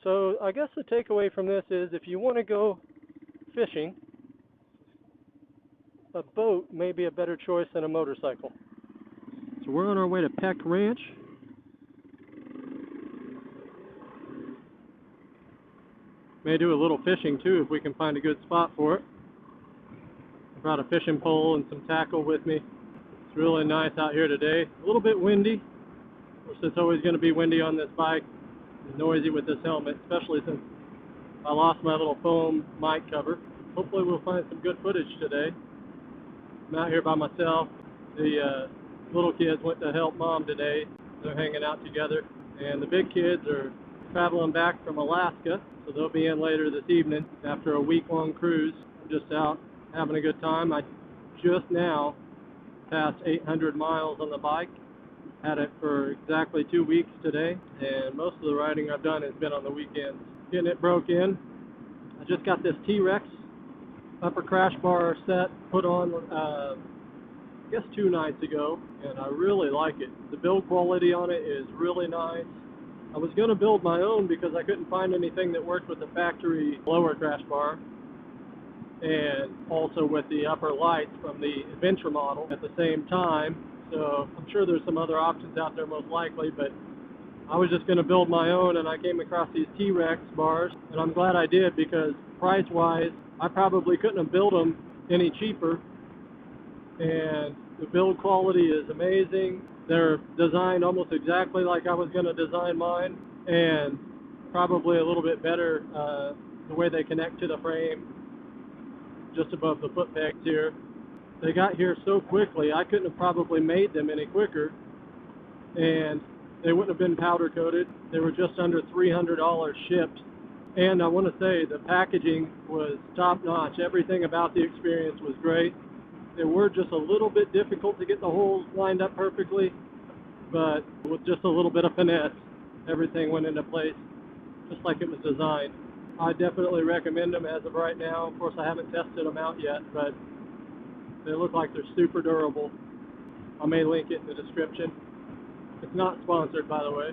So I guess the takeaway from this is if you want to go fishing, a boat may be a better choice than a motorcycle. So we're on our way to Peck Ranch. May do a little fishing too if we can find a good spot for it. I brought a fishing pole and some tackle with me. It's really nice out here today. A little bit windy. Of course, it's always going to be windy on this bike. It's noisy with this helmet, especially since I lost my little foam mic cover. Hopefully we'll find some good footage today. I'm out here by myself. The little kids went to help mom today. They're hanging out together. And the big kids are traveling back from Alaska, so they'll be in later this evening after a week-long cruise. I'm just out having a good time. I just now passed 800 miles on the bike. Had it for exactly 2 weeks today, and most of the riding I've done has been on the weekends. Getting it broke in. I just got this T-Rex upper crash bar set put on, I guess 2 nights ago, and I really like it. The build quality on it is really nice. I was going to build my own because I couldn't find anything that worked with the factory lower crash bar, and also with the upper lights from the Adventure model at the same time. So I'm sure there's some other options out there most likely, but I was just going to build my own, and I came across these T-Rex bars, and I'm glad I did because price-wise, I probably couldn't have built them any cheaper, and the build quality is amazing. They're designed almost exactly like I was going to design mine, and probably a little bit better the way they connect to the frame, just above the foot pegs here. They got here so quickly, I couldn't have probably made them any quicker, and they wouldn't have been powder coated. They were just under $300 shipped, and I want to say the packaging was top notch. Everything about the experience was great. They were just a little bit difficult to get the holes lined up perfectly, but with just a little bit of finesse, everything went into place just like it was designed. I definitely recommend them as of right now. Of course, I haven't tested them out yet, but they look like they're super durable. I may link it in the description. It's not sponsored, by the way.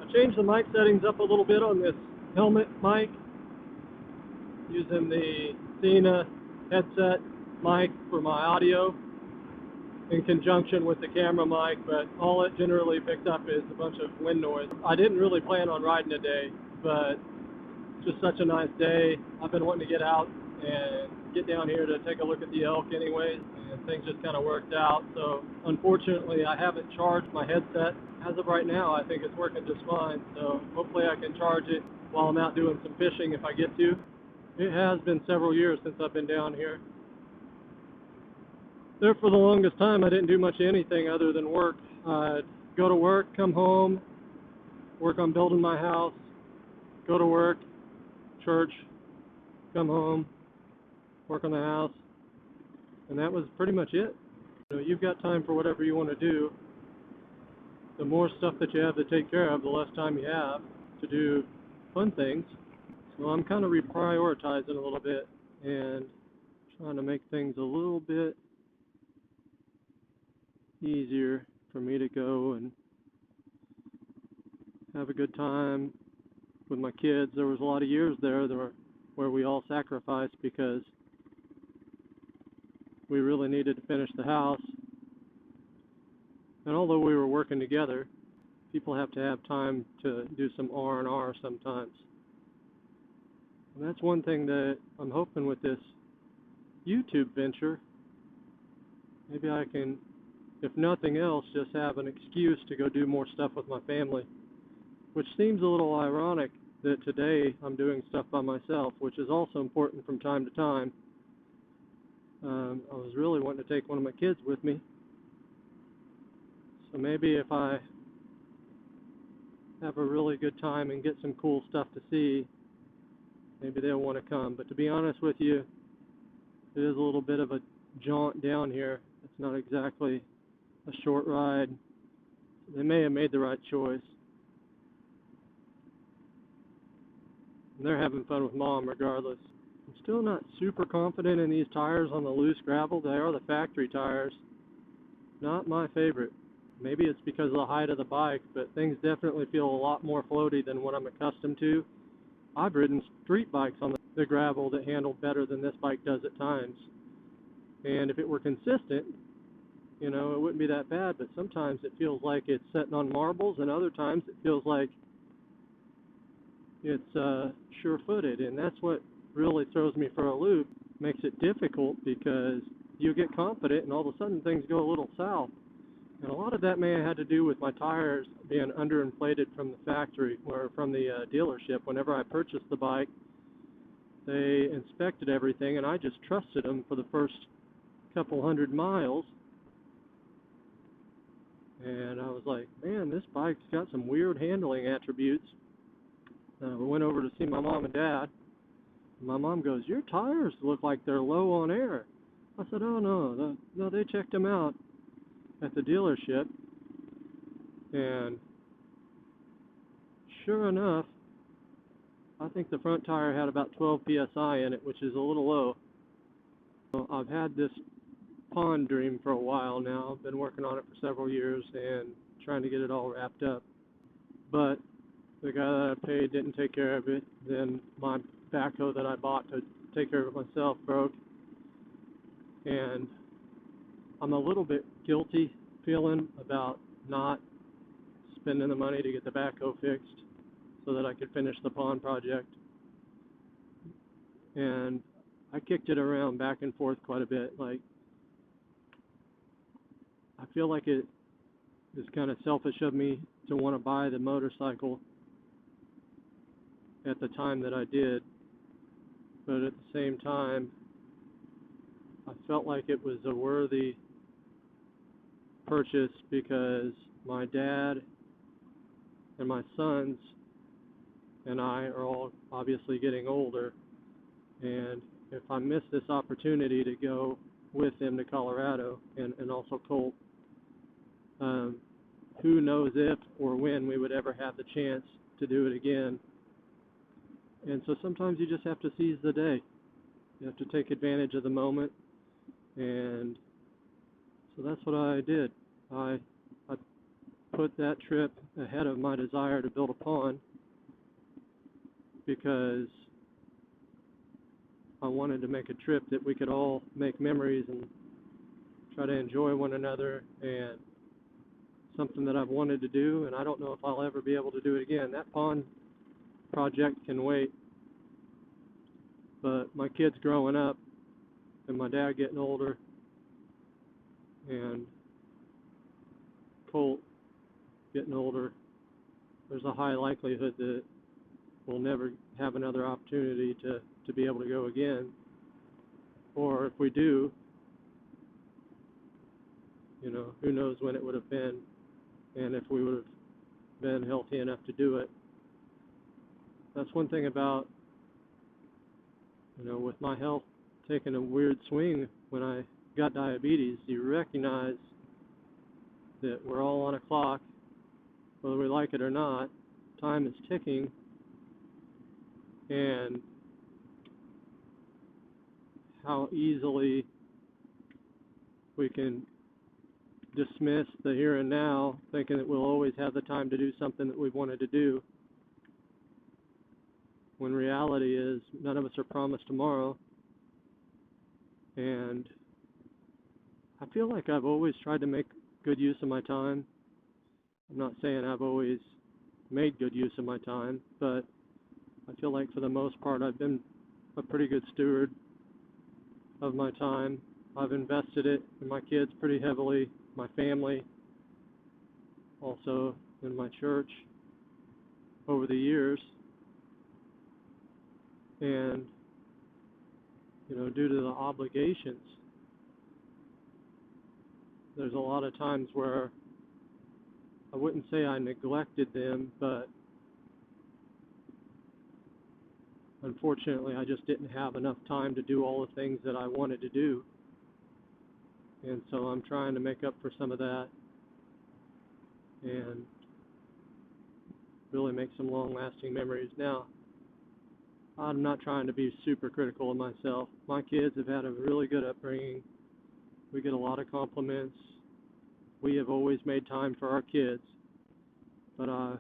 I changed the mic settings up a little bit on this helmet mic, using the Cena headset mic for my audio in conjunction with the camera mic, but all it generally picked up is a bunch of wind noise. I didn't really plan on riding today, but it's just such a nice day. I've been wanting to get out and get down here to take a look at the elk anyways, and things just kind of worked out. So unfortunately I haven't charged my headset. As of right now, I think it's working just fine, so hopefully I can charge it while I'm out doing some fishing if I get to. It has been several years since I've been down here. There for the longest time I didn't do much of anything other than work. I'd go to work, come home, work on building my house, go to work, church, come home, work on the house, and that was pretty much it. You know, you've got time for whatever you want to do. The more stuff that you have to take care of, the less time you have to do fun things. So I'm kind of reprioritizing a little bit and trying to make things a little bit easier for me to go and have a good time with my kids. There was a lot of years there where we all sacrificed because we really needed to finish the house. And although we were working together, people have to have time to do some R&R sometimes. And that's one thing that I'm hoping with this YouTube venture. Maybe I can, if nothing else, just have an excuse to go do more stuff with my family. Which seems a little ironic that today I'm doing stuff by myself, which is also important from time to time. I was really wanting to take one of my kids with me. So maybe if I have a really good time and get some cool stuff to see, maybe they'll want to come. But to be honest with you, it is a little bit of a jaunt down here. It's not exactly a short ride. They may have made the right choice. And they're having fun with Mom regardless. I'm still not super confident in these tires on the loose gravel. They are the factory tires. Not my favorite. maybe it's because of the height of the bike, but things definitely feel a lot more floaty than what I'm accustomed to. I've ridden street bikes on the gravel that handle better than this bike does at times. And if it were consistent, you know, it wouldn't be that bad, but sometimes it feels like it's sitting on marbles, and other times it feels like it's sure-footed, and that's what really throws me for a loop, makes it difficult, because you get confident and all of a sudden things go a little south. And a lot of that may have had to do with my tires being underinflated from the factory, or from the dealership. Whenever I purchased the bike, they inspected everything, and I just trusted them for the first couple hundred miles. And I was like, man, this bike's got some weird handling attributes. We went over to see my mom and dad. My mom goes, your tires look like they're low on air. I said, oh, no, they checked them out at the dealership. And sure enough, I think the front tire had about 12 psi in it, which is a little low. So I've had this pond dream for a while now. I've been working on it for several years and trying to get it all wrapped up. But the guy that I paid didn't take care of it. Then my backhoe that I bought to take care of it myself broke. And I'm a little bit guilty feeling about not spending the money to get the backhoe fixed so that I could finish the pond project. And I kicked it around back and forth quite a bit. Like, I feel like it is kind of selfish of me to want to buy the motorcycle at the time that I did, but at the same time, I felt like it was a worthy purchase because my dad and my sons and I are all obviously getting older, and if I miss this opportunity to go with them to Colorado, and also Colt, who knows if or when we would ever have the chance to do it again. And so sometimes you just have to seize the day. You have to take advantage of the moment. And so that's what I did. I put that trip ahead of my desire to build a pond because I wanted to make a trip that we could all make memories and try to enjoy one another, and something that I've wanted to do, and I don't know if I'll ever be able to do it again. That pond project can wait, but my kids growing up and my dad getting older and Colt getting older, there's a high likelihood that we'll never have another opportunity to be able to go again. Or if we do, you know, who knows when it would have been and if we would have been healthy enough to do it. That's one thing about, you know, with my health taking a weird swing when I got diabetes, you recognize that we're all on a clock, whether we like it or not. Time is ticking, and how easily we can dismiss the here and now, thinking that we'll always have the time to do something that we've wanted to do, when reality is none of us are promised tomorrow. And I feel like I've always tried to make good use of my time. I'm not saying I've always made good use of my time, but I feel like for the most part I've been a pretty good steward of my time. I've invested it in my kids pretty heavily, my family, also in my church over the years. And, you know, due to the obligations, there's a lot of times where I wouldn't say I neglected them, but unfortunately I just didn't have enough time to do all the things that I wanted to do. And so I'm trying to make up for some of that and really make some long-lasting memories. Now, I'm not trying to be super critical of myself. My kids have had a really good upbringing. We get a lot of compliments. we have always made time for our kids, but I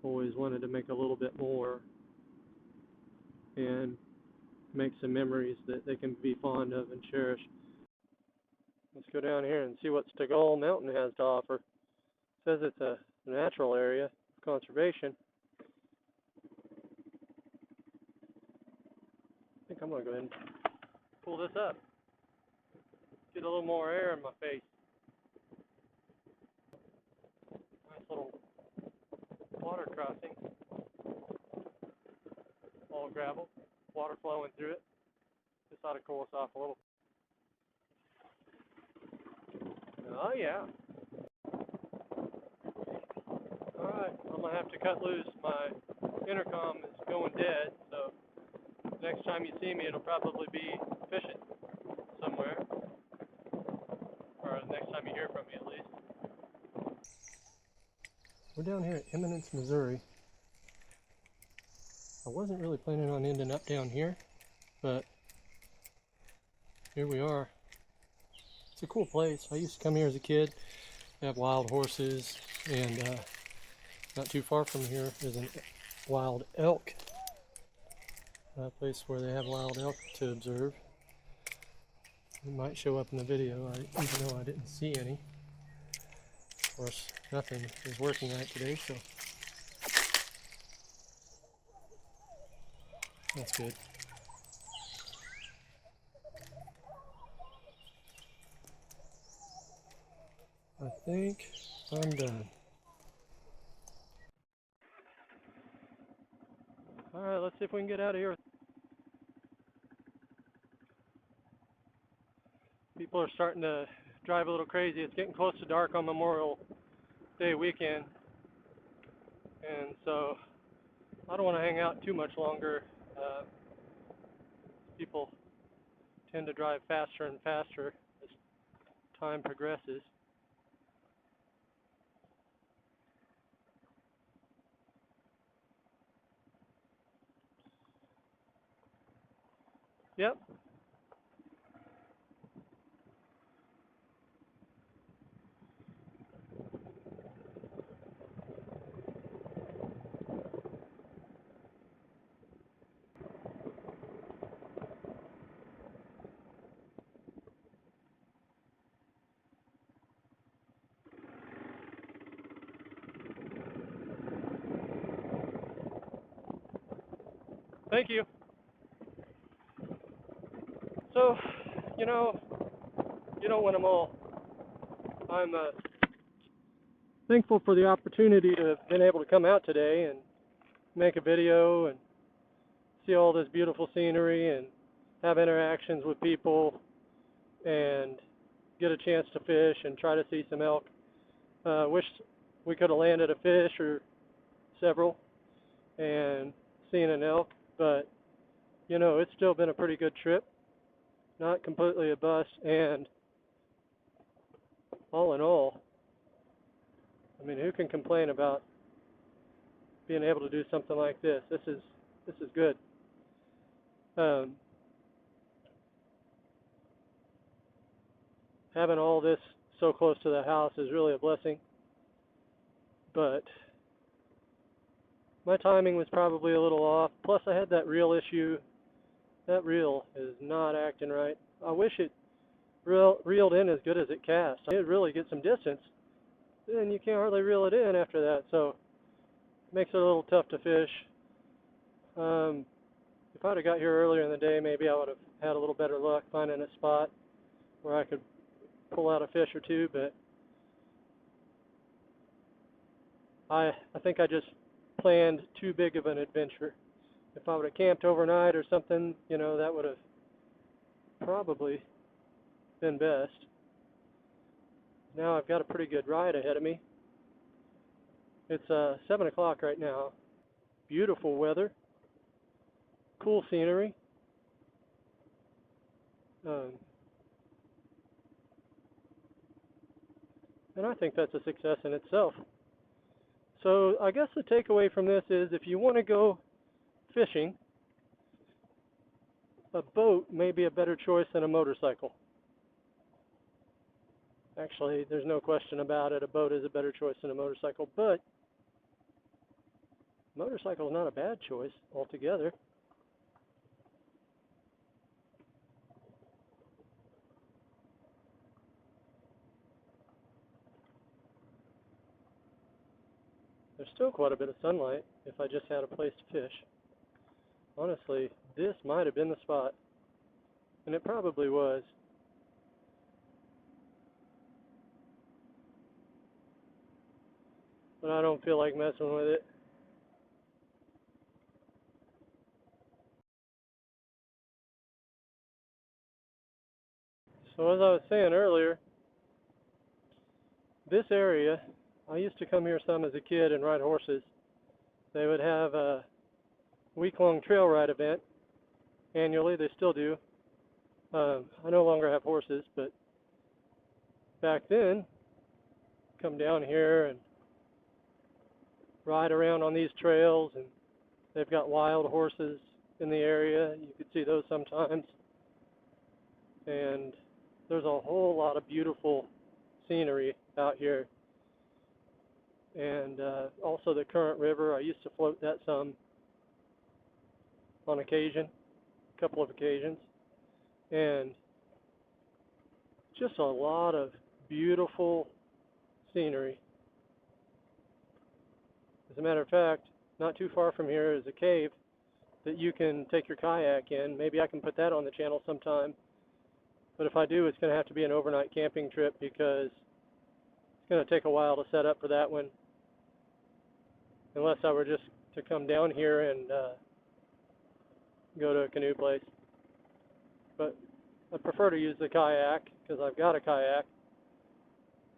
always wanted to make a little bit more and make some memories that they can be fond of and cherish. Let's go down here and see what Stegall Mountain has to offer. It says it's a natural area of conservation. I think I'm going to go ahead and pull this up. Get a little more air in my face. Nice little water crossing. All gravel. Water flowing through it. Just ought to cool us off a little. Oh yeah. Alright, I'm going to have to cut loose. My intercom is going dead, so next time you see me it'll probably be fishing somewhere. Or next time you hear from me at least. We're down here at Eminence, Missouri. I wasn't really planning on ending up down here, but here we are. It's a cool place. I used to come here as a kid. They have wild horses, and not too far from here is a wild elk. A place where they have wild elk to observe. It might show up in the video, even though I didn't see any. Of course, nothing is working right today, so that's good. I think I'm done. Alright, let's see if we can get out of here. People are starting to drive a little crazy. It's getting close to dark on Memorial Day weekend. And so I don't want to hang out too much longer. People tend to drive faster and faster as time progresses. Yep. Thank you. So, you don't win them all. I'm thankful for the opportunity to have been able to come out today and make a video and see all this beautiful scenery and have interactions with people and get a chance to fish and try to see some elk. Wish we could have landed a fish or several and seen an elk, but it's still been a pretty good trip. Not completely a bust, and all in all, I mean, who can complain about being able to do something like this? This is good. Having all this so close to the house is really a blessing, but my timing was probably a little off. Plus, I had that reel issue. That reel is not acting right. I wish it reeled in as good as it cast. It really get some distance, then you can't hardly reel it in after that, so it makes it a little tough to fish. If I'd have got here earlier in the day, maybe I would have had a little better luck finding a spot where I could pull out a fish or two, but I think I just planned too big of an adventure. If I would have camped overnight or something, that would have probably been best. Now I've got a pretty good ride ahead of me. It's 7 o'clock right now. Beautiful weather. Cool scenery. And I think that's a success in itself. So I guess the takeaway from this is if you want to go fishing, a boat may be a better choice than a motorcycle. Actually, there's no question about it. A boat is a better choice than a motorcycle, but motorcycle is not a bad choice altogether. There's still quite a bit of sunlight if I just had a place to fish. Honestly, this might have been the spot, and it probably was. But I don't feel like messing with it. So as I was saying earlier, this area, I used to come here some as a kid and ride horses. They would have a week-long trail ride event annually. They still do. I no longer have horses, but back then, come down here and ride around on these trails, and they've got wild horses in the area. You could see those sometimes. And there's a whole lot of beautiful scenery out here. And also the Current River. I used to float that some on occasion, a couple of occasions. And just a lot of beautiful scenery. As a matter of fact, not too far from here is a cave that you can take your kayak in. Maybe I can put that on the channel sometime. But if I do, it's going to have to be an overnight camping trip because it's going to take a while to set up for that one. Unless I were just to come down here and go to a canoe place. But I prefer to use the kayak because I've got a kayak.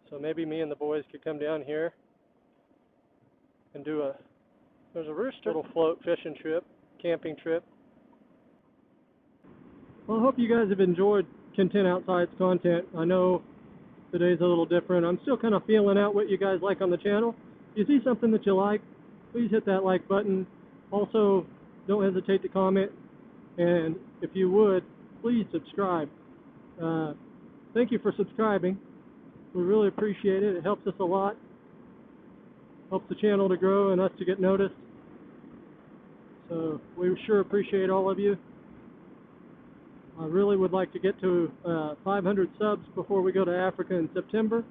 So maybe me and the boys could come down here and do there's a rooster little float fishing trip, camping trip. Well, I hope you guys have enjoyed Content Outside's content. I know today's a little different. I'm still kind of feeling out what you guys like on the channel. If you see something that you like, please hit that like button. Also, don't hesitate to comment. And if you would, please subscribe. Thank you for subscribing. We really appreciate it. It helps us a lot. Helps the channel to grow and us to get noticed. So we sure appreciate all of you. I really would like to get to 500 subs before we go to Africa in September.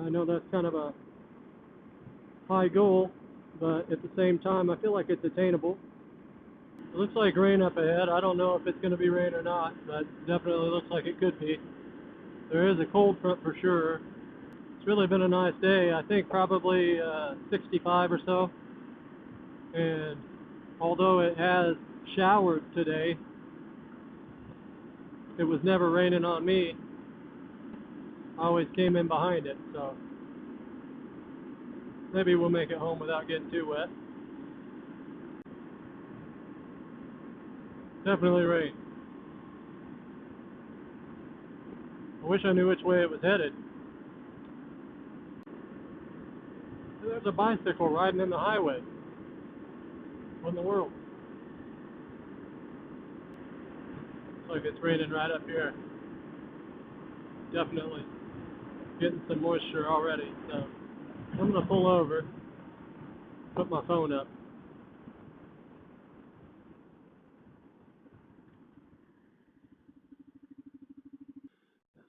I know that's kind of a high goal, but at the same time, I feel like it's attainable. It looks like rain up ahead. I don't know if it's going to be rain or not, but definitely looks like it could be. There is a cold front for sure. It's really been a nice day. I think probably 65 or so. And although it has showered today, it was never raining on me. I always came in behind it, so maybe we'll make it home without getting too wet. Definitely rain. I wish I knew which way it was headed. There's a bicycle riding in the highway. What in the world? Looks like it's raining right up here. Definitely getting some moisture already. So I'm going to pull over, put my phone up.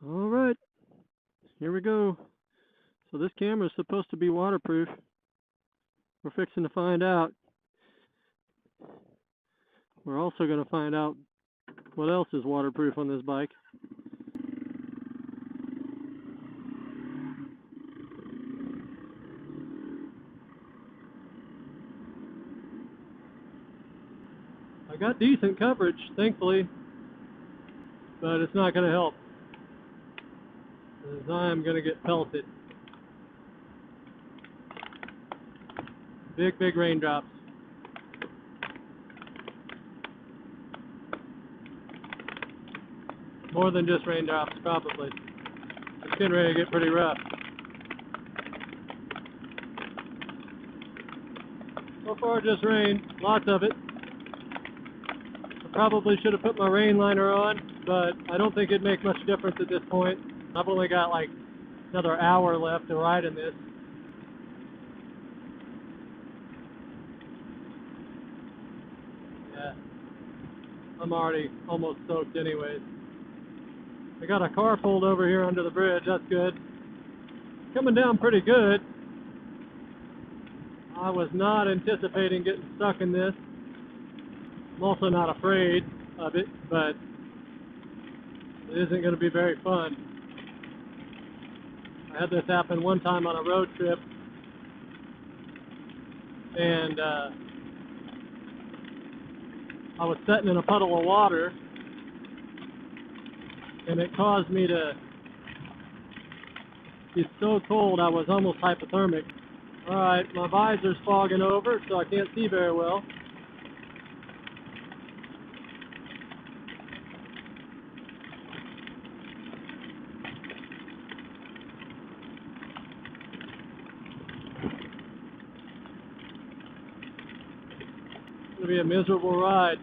All right, here we go. So this camera is supposed to be waterproof. We're fixing to find out. We're also going to find out what else is waterproof on this bike. I got decent coverage, thankfully, but it's not going to help, as I am going to get pelted. Big, big raindrops. More than just raindrops, probably. It's getting ready to get pretty rough. So far, just rain, lots of it. I probably should have put my rain liner on, but I don't think it'd make much difference at this point. I've only got like another hour left to ride in this. Yeah, I'm already almost soaked anyways. I got a car pulled over here under the bridge, that's good. Coming down pretty good. I was not anticipating getting stuck in this. I'm also not afraid of it, but it isn't going to be very fun. I had this happen one time on a road trip, and I was sitting in a puddle of water, and it caused me to be so cold I was almost hypothermic. Alright, my visor's fogging over, so I can't see very well. It's going to be a miserable ride.